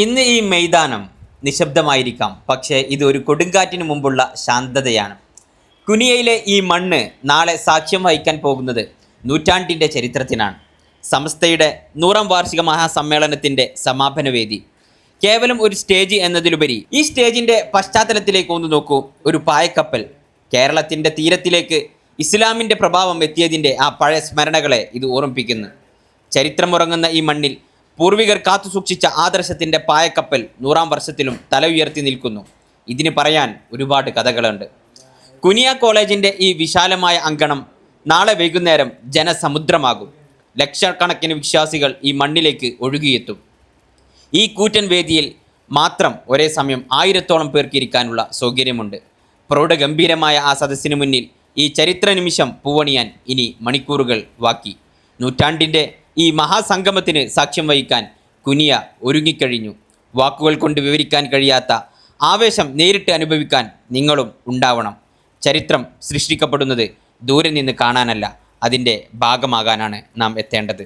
ഇന്ന് ഈ മൈതാനം നിശബ്ദമായിരിക്കാം, പക്ഷേ ഇത് ഒരു കൊടുങ്കാറ്റിന് മുമ്പുള്ള ശാന്തതയാണ്. കുനിയയിലെ ഈ മണ്ണ് നാളെ സാക്ഷ്യം വഹിക്കാൻ പോകുന്നത് നൂറ്റാണ്ടിൻ്റെ ചരിത്രത്തിനാണ്. സമസ്തയുടെ 100ാം വാർഷിക മഹാസമ്മേളനത്തിൻ്റെ സമാപന വേദി കേവലം ഒരു സ്റ്റേജ് എന്നതിലുപരി ഈ സ്റ്റേജിൻ്റെ പശ്ചാത്തലത്തിലേക്ക് ഒന്ന് നോക്കൂ. ഒരു പായക്കപ്പൽ കേരളത്തിൻ്റെ തീരത്തിലേക്ക് ഇസ്ലാമിൻ്റെ പ്രഭാവം എത്തിയതിൻ്റെ ആ പഴയ സ്മരണകളെ ഇത് ഓർമ്മിപ്പിക്കുന്നു. ചരിത്രമുറങ്ങുന്ന ഈ മണ്ണിൽ പൂർവികർ കാത്തുസൂക്ഷിച്ച ആദർശത്തിൻ്റെ പായക്കപ്പൽ 100ാം വർഷത്തിലും തല ഉയർത്തി നിൽക്കുന്നു. ഇതിന് പറയാൻ ഒരുപാട് കഥകളുണ്ട്. കുനിയ കോളേജിൻ്റെ ഈ വിശാലമായ അങ്കണം നാളെ വൈകുന്നേരം ജനസമുദ്രമാകും. ലക്ഷക്കണക്കിന് വിശ്വാസികൾ ഈ മണ്ണിലേക്ക് ഒഴുകിയെത്തും. ഈ കൂറ്റൻ വേദിയിൽ മാത്രം ഒരേ സമയം 1000ഓളം പേർക്ക് ഇരിക്കാനുള്ള സൗകര്യമുണ്ട്. പ്രൗഢഗംഭീരമായ ആ സദസ്സിന് മുന്നിൽ ഈ ചരിത്ര നിമിഷം പൂവണിയാൻ ഇനി മണിക്കൂറുകൾ ബാക്കി. നൂറ്റാണ്ടിൻ്റെ ഈ മഹാസംഗമത്തിന് സാക്ഷ്യം വഹിക്കാൻ കുനിയ ഒരുങ്ങിക്കഴിഞ്ഞു. വാക്കുകൾ കൊണ്ട് വിവരിക്കാൻ കഴിയാത്ത ആവേശം നേരിട്ട് അനുഭവിക്കാൻ നിങ്ങളും ഉണ്ടാവണം. ചരിത്രം സൃഷ്ടിക്കപ്പെടുന്നത് ദൂരെ നിന്ന് കാണാനല്ല, അതിൻ്റെ ഭാഗമാകാനാണ് നാം എത്തേണ്ടത്.